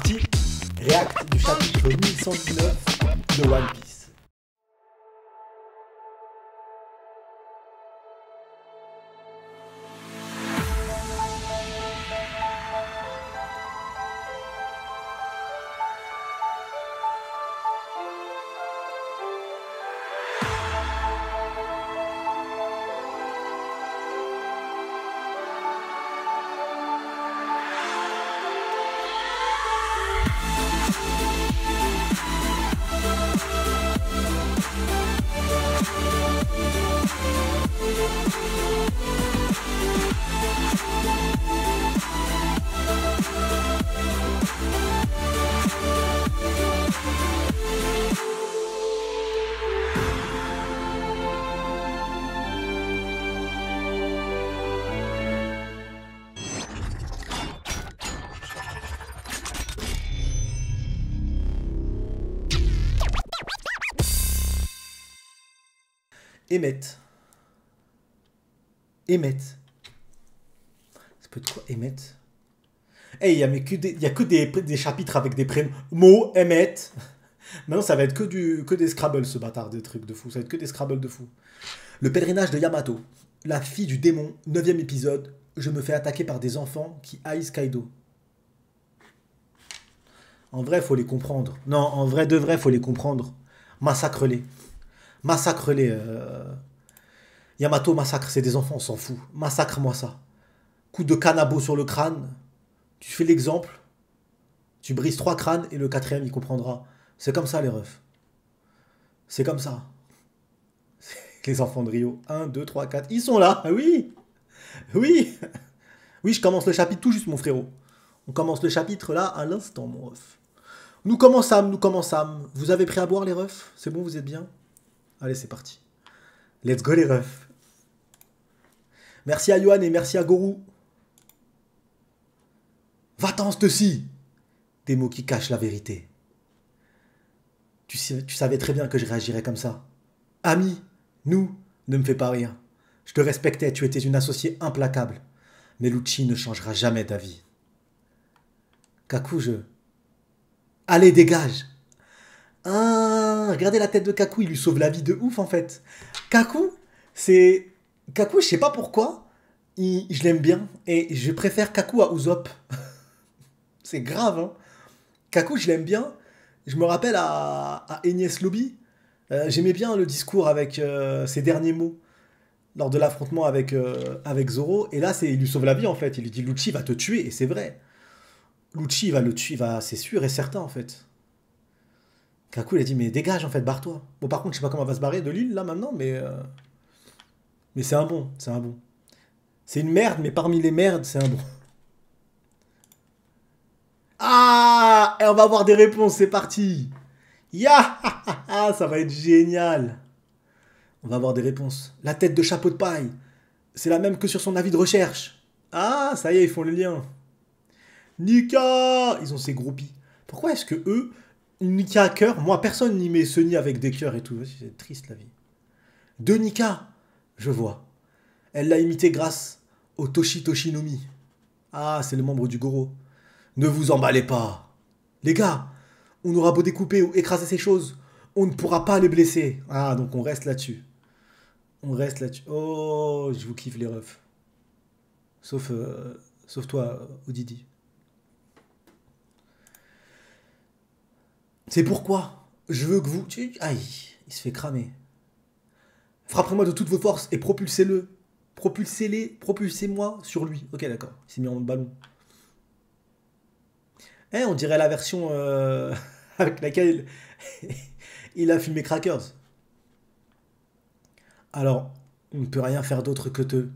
parti. React du chapitre 1119 de One Piece. Émette. Émette. Ça peut être quoi, émette? Eh, il n'y a que des chapitres avec des prénoms. Mots, émette. Maintenant, ça va être que des Scrabble, ce bâtard, des trucs de fou. Ça va être que des Scrabble de fou. Le pèlerinage de Yamato. La fille du démon, 9e épisode. Je me fais attaquer par des enfants qui haïssent Kaido. En vrai, faut les comprendre. Non, en vrai, de vrai, faut les comprendre. Massacre-les. Massacre-les. Yamato massacre, c'est des enfants, on s'en fout. Massacre-moi ça. Coup de canabo sur le crâne. Tu fais l'exemple. Tu brises 3 crânes et le 4e, il comprendra. C'est comme ça, les refs. C'est comme ça. Les enfants de Rio. 1, 2, 3, 4. Ils sont là. Oui. Oui. Oui, je commence le chapitre tout juste, mon frérot. On commence le chapitre là, à l'instant, mon ref. Nous commençons. Vous avez pris à boire, les refs? C'est bon, vous êtes bien? Allez, c'est parti. Let's go, les refs. Merci à Yohan et merci à Gorou. Va-t'en, ci. Des mots qui cachent la vérité. Tu savais très bien que je réagirais comme ça. Ami, nous, ne me fais pas rire. Je te respectais, tu étais une associée implacable. Mais Lucci ne changera jamais d'avis. Kaku, Allez, dégage. Ah, regardez la tête de Kaku, il lui sauve la vie de ouf, en fait. Kaku, Kaku, je sais pas pourquoi, je l'aime bien. Et je préfère Kaku à Usopp. C'est grave, hein. Kaku, je l'aime bien. Je me rappelle à Enies Lobby. J'aimais bien le discours avec ses derniers mots lors de l'affrontement avec Zoro. Et là, il lui sauve la vie, en fait. Il lui dit, Lucci va te tuer. Et c'est vrai. Lucci va le tuer, c'est sûr et certain, en fait. Kaku, il a dit, mais dégage, en fait, barre-toi. Bon, par contre, je sais pas comment elle va se barrer de l'île, là, maintenant, mais c'est un bon, c'est un bon. C'est une merde, mais parmi les merdes, c'est un bon. Ah, et on va avoir des réponses, c'est parti. Ya, ça va être génial. On va avoir des réponses. La tête de chapeau de paille, c'est la même que sur son avis de recherche. Ah, ça y est, ils font le lien. Nika, ils ont ces groupies. Pourquoi est-ce que eux, Nika à cœur, moi personne n'y met Sunny avec des cœurs et tout. C'est triste la vie. De Nika, je vois. Elle l'a imité grâce au Toshinomi. Ah, c'est le membre du Goro. Ne vous emballez pas. Les gars, on aura beau découper ou écraser ces choses, on ne pourra pas les blesser. Ah, donc on reste là-dessus. On reste là-dessus. Oh, je vous kiffe les refs. Sauf toi, Odidi. C'est pourquoi je veux que vous... Aïe, il se fait cramer. Frappez-moi de toutes vos forces et propulsez-le. Propulsez-moi sur lui. Ok, d'accord. Il s'est mis en mode ballon. Eh, on dirait la version avec laquelle il a filmé Crackers. Alors, on ne peut rien faire d'autre que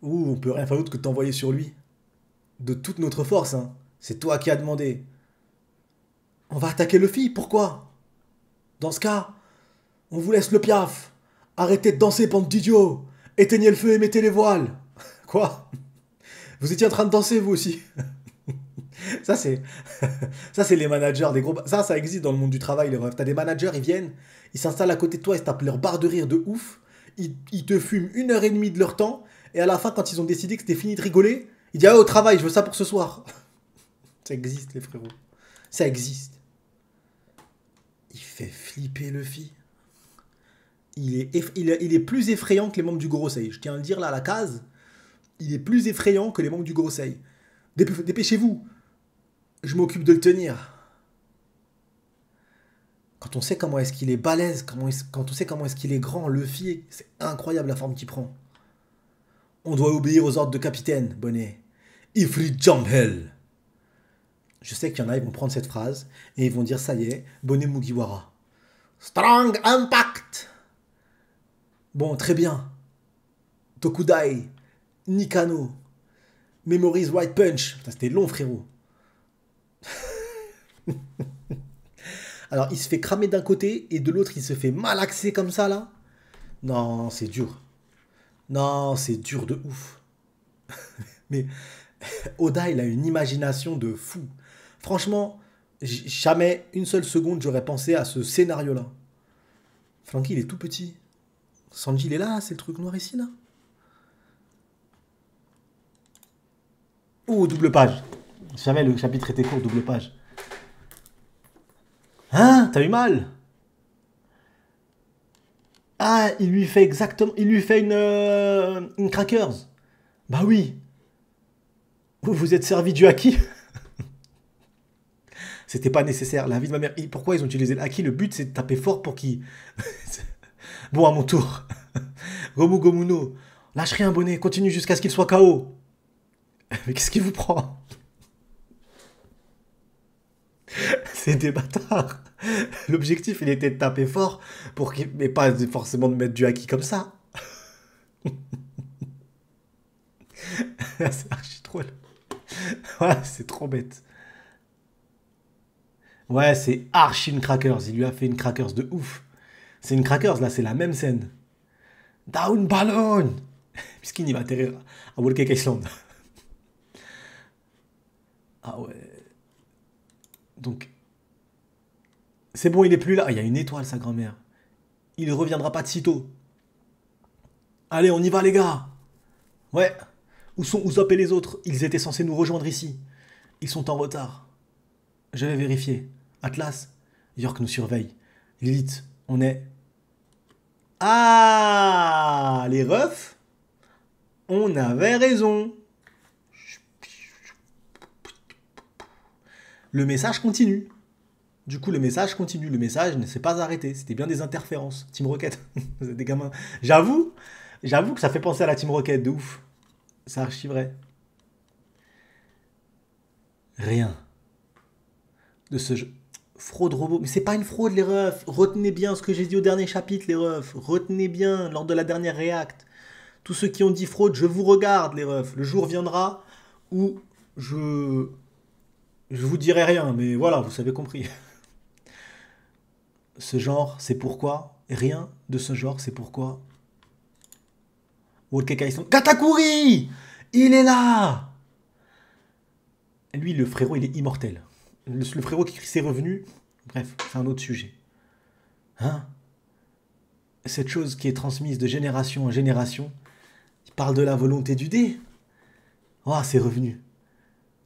on peut rien faire d'autre que t'envoyer sur lui. De toute notre force, hein. C'est toi qui as demandé. On va attaquer Luffy, pourquoi? Dans ce cas, on vous laisse le piaf. Arrêtez de danser, bande d'idiots. Éteignez le feu et mettez les voiles. Quoi? Vous étiez en train de danser, vous aussi. Ça, c'est les managers des gros... Ça existe dans le monde du travail, les refs. T'as des managers, ils viennent, ils s'installent à côté de toi, ils se tapent leur barre de rire de ouf. Ils te fument 1h30 de leur temps. Et à la fin, quand ils ont décidé que c'était fini de rigoler, ils disent « Ah, au travail, je veux ça pour ce soir. » Ça existe, les frérots. Ça existe. Il fait flipper Luffy. Il est plus effrayant que les membres du Gorosei. Je tiens à le dire là à la case. Il est plus effrayant que les membres du Gorosei. Dépêchez-vous. Je m'occupe de le tenir. Quand on sait comment est-ce qu'il est balèze, quand on sait comment est-ce qu'il est grand, Luffy, c'est incroyable la forme qu'il prend. On doit obéir aux ordres de capitaine, Bonnet. Ifrit Jumpel. Je sais qu'il y en a, ils vont prendre cette phrase et ils vont dire ça y est, Bonnet Mugiwara. Strong Impact. Bon, très bien. Tokudai, Nikano, Memories White Punch. Putain, c'était long, frérot. Alors, il se fait cramer d'un côté et de l'autre, il se fait malaxer comme ça, là. Non, c'est dur. Non, c'est dur de ouf. Mais Oda, il a une imagination de fou. Franchement, jamais une seule seconde, j'aurais pensé à ce scénario-là. Franky, il est tout petit. Sanji, il est là, c'est le truc noir ici, là. Oh, double page. Jamais le chapitre était court, double page. Hein? T'as eu mal? Ah, il lui fait exactement... Il lui fait une crackers. Bah oui. Vous vous êtes servi du haki? C'était pas nécessaire. La vie de ma mère... Pourquoi ils ont utilisé le haki? Le but, c'est de taper fort pour qu'il... Bon, à mon tour. Gomu Gomuno. Lâche rien, Bonnet. Continue jusqu'à ce qu'il soit KO. Mais qu'est-ce qui vous prend? C'est des bâtards. L'objectif, il était de taper fort pour qu'il... Mais pas forcément de mettre du haki comme ça. C'est archi troll. Ouais, c'est trop bête. Ouais, c'est archi une crackers. Il lui a fait une crackers de ouf. C'est une crackers, là, c'est la même scène. Down ballon. Puisqu'il va atterrir à Whole Cake Island. Ah ouais. Donc, c'est bon, il est plus là. Ah, il y a une étoile, sa grand-mère. Il ne reviendra pas de sitôt. Allez, on y va, les gars. Ouais. Où sont Usopp et les autres? Ils étaient censés nous rejoindre ici. Ils sont en retard. Je vais vérifier. Atlas, York nous surveille. Lilith, on est... Ah, les refs, on avait raison. Le message continue. Du coup, le message continue. Le message ne s'est pas arrêté. C'était bien des interférences. Team Rocket. Des gamins. J'avoue que ça fait penser à la Team Rocket, de ouf. C'est archi vrai. Rien de ce jeu. Fraude robot. Mais c'est pas une fraude, les refs. Retenez bien ce que j'ai dit au dernier chapitre, les refs. Retenez bien, lors de la dernière réact. Tous ceux qui ont dit fraude, je vous regarde, les refs. Le jour viendra où je vous dirai rien, mais voilà, vous avez compris. Ce genre, c'est pourquoi. Rien de ce genre, c'est pourquoi. Katakuri! Il est là! Lui, le frérot, il est immortel. Le frérot qui crie ses revenus, bref, c'est un autre sujet. Hein? Cette chose qui est transmise de génération en génération, il parle de la volonté du dé. Ah, ses revenus.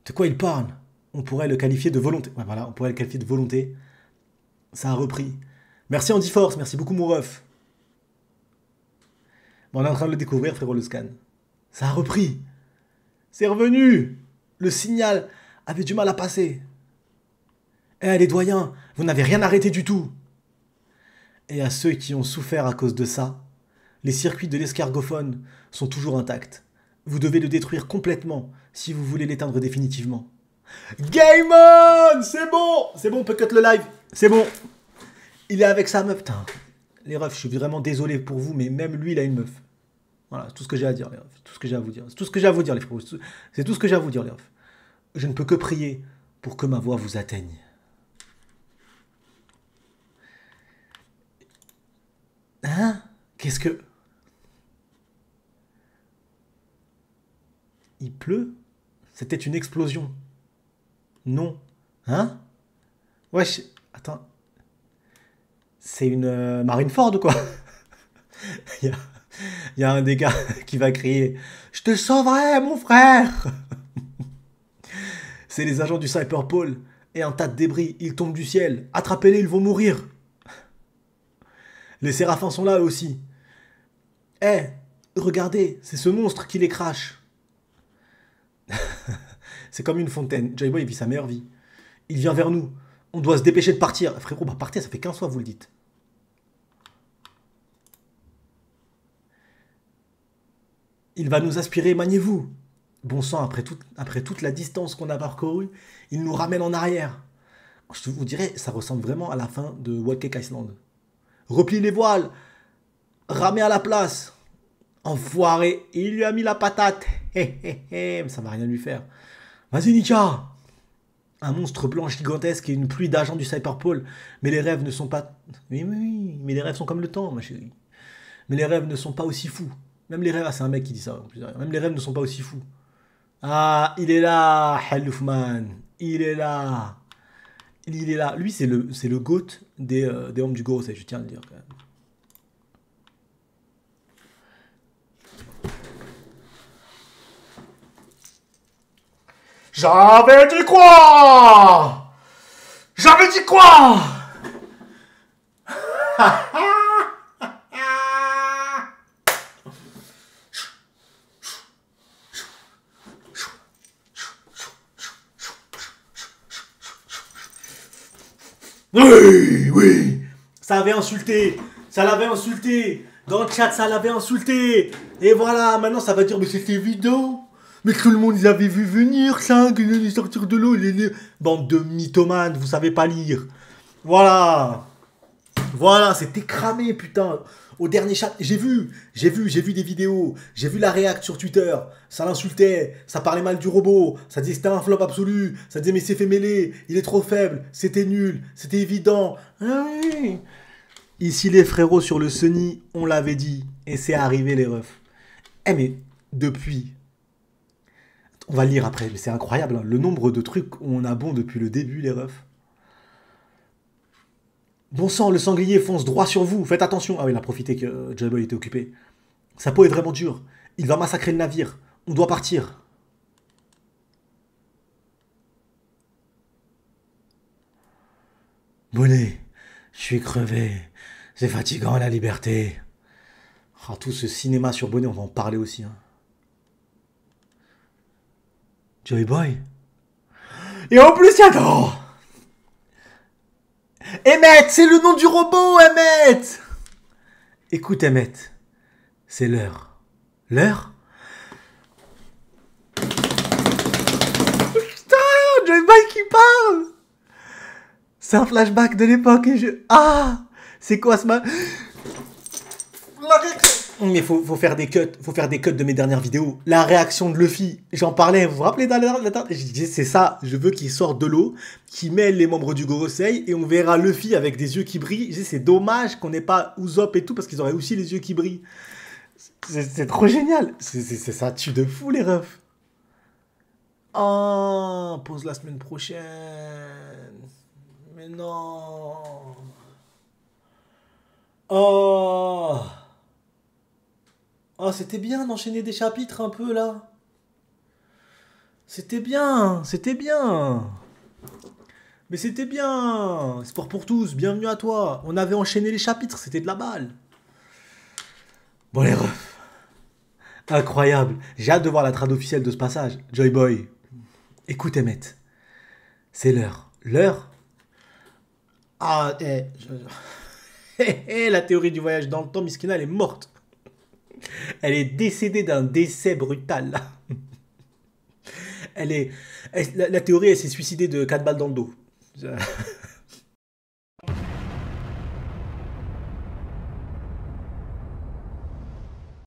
De quoi il parle? On pourrait le qualifier de volonté. Ouais, voilà, on pourrait le qualifier de volonté. Ça a repris. Merci Andy Force, merci beaucoup mon ref. Bon, on est en train de le découvrir, frérot, le scan. Ça a repris. C'est revenu. Le signal avait du mal à passer. Eh, les doyens, vous n'avez rien arrêté du tout. Et à ceux qui ont souffert à cause de ça, les circuits de l'escargophone sont toujours intacts. Vous devez le détruire complètement si vous voulez l'éteindre définitivement. Game on! C'est bon! C'est bon, on peut cut le live. C'est bon. Il est avec sa meuf. Putain. Les refs, je suis vraiment désolé pour vous, mais même lui, il a une meuf. Voilà, c'est tout ce que j'ai à dire, les refs. Tout ce que j'ai à vous dire. C'est tout ce que j'ai à vous dire, les frérots. C'est tout ce que j'ai à vous dire, les refs. Je ne peux que prier pour que ma voix vous atteigne. Hein? Qu'est-ce que... Il pleut? C'était une explosion. Non. Hein? Wesh, attends. C'est une Marineford ou quoi? Il y a un des gars qui va crier « Je te sauverai, mon frère !» C'est les agents du Cyberpole. Et un tas de débris, ils tombent du ciel. Attrapez-les, ils vont mourir. Les séraphins sont là eux aussi. Eh, regardez, c'est ce monstre qui les crache. C'est comme une fontaine. Joy Boy, il vit sa meilleure vie. Il vient vers nous. On doit se dépêcher de partir. Frérot, bah partez, ça fait 15 fois vous le dites. Il va nous aspirer, maniez-vous. Bon sang, après toute la distance qu'on a parcourue, il nous ramène en arrière. Je vous dirais, ça ressemble vraiment à la fin de Wild Cake Island. Replie les voiles. Ramez à la place. Enfoiré, il lui a mis la patate. Mais ça va rien lui faire. Vas-y, Nika. Un monstre blanc gigantesque et une pluie d'argent du Cyberpole. Mais les rêves ne sont pas... Oui, mais les rêves sont comme le temps, ma chérie. Mais les rêves ne sont pas aussi fous. Même les rêves... Ah, c'est un mec qui dit ça. En plus. Même les rêves ne sont pas aussi fous. Ah, il est là, Haloufman. Il est là. Il est là. Lui, c'est le GOAT des hommes du Gorosei, je tiens à le dire quand même. J'avais dit quoi? J'avais dit quoi? Oui. Ça avait insulté. Ça l'avait insulté. Dans le chat, ça l'avait insulté. Et voilà, maintenant ça va dire, mais c'était évident. Mais tout le monde, ils avaient vu venir ça, qu'il allait sortir de l'eau. Bande de mythomanes, vous savez pas lire. Voilà. Voilà, c'était cramé, putain. Au dernier chat, j'ai vu des vidéos, j'ai vu la réact sur Twitter, ça l'insultait, ça parlait mal du robot, ça disait que c'était un flop absolu, ça disait mais c'est fait mêler, il est trop faible, c'était nul, c'était évident. Ah oui. Ici les frérots sur le Sunny, on l'avait dit, et c'est arrivé les refs. Eh mais, depuis, on va le lire après, mais c'est incroyable, hein, le nombre de trucs où on a bon depuis le début les refs. Bon sang, le sanglier fonce droit sur vous, faites attention. Ah oui, il a profité que Joy Boy était occupé. Sa peau est vraiment dure. Il va massacrer le navire. On doit partir. Bonnet, je suis crevé. C'est fatigant la liberté. Ah, tout ce cinéma sur Bonnet, on va en parler aussi. Hein. Joy Boy. Et en plus, il y a... Oh, Emmett, c'est le nom du robot, Emmett. Écoute, Emmett, c'est l'heure. L'heure? Putain, Joy Boy qui parle. C'est un flashback de l'époque et je... Ah, c'est quoi ce mal? Mais faut faire des cuts, de mes dernières vidéos. La réaction de Luffy, j'en parlais, vous vous rappelez je disais c'est ça, je veux qu'il sorte de l'eau, qu'il mêle les membres du Gorosei et on verra Luffy avec des yeux qui brillent. C'est dommage qu'on n'ait pas Usopp et tout parce qu'ils auraient aussi les yeux qui brillent. C'est trop génial. Ça tue de fou les refs. Oh, pause la semaine prochaine. Mais non. Oh. Oh, c'était bien d'enchaîner des chapitres un peu là. C'était bien. Mais c'était bien. Sport pour tous, bienvenue à toi. On avait enchaîné les chapitres, c'était de la balle. Bon les refs. Incroyable. J'ai hâte de voir la trad officielle de ce passage. Joy Boy. Écoute Emmett. C'est l'heure. L'heure? Ah, la théorie du voyage dans le temps, Miskina, elle est morte. Elle est décédée d'un décès brutal. La théorie, elle s'est suicidée de 4 balles dans le dos.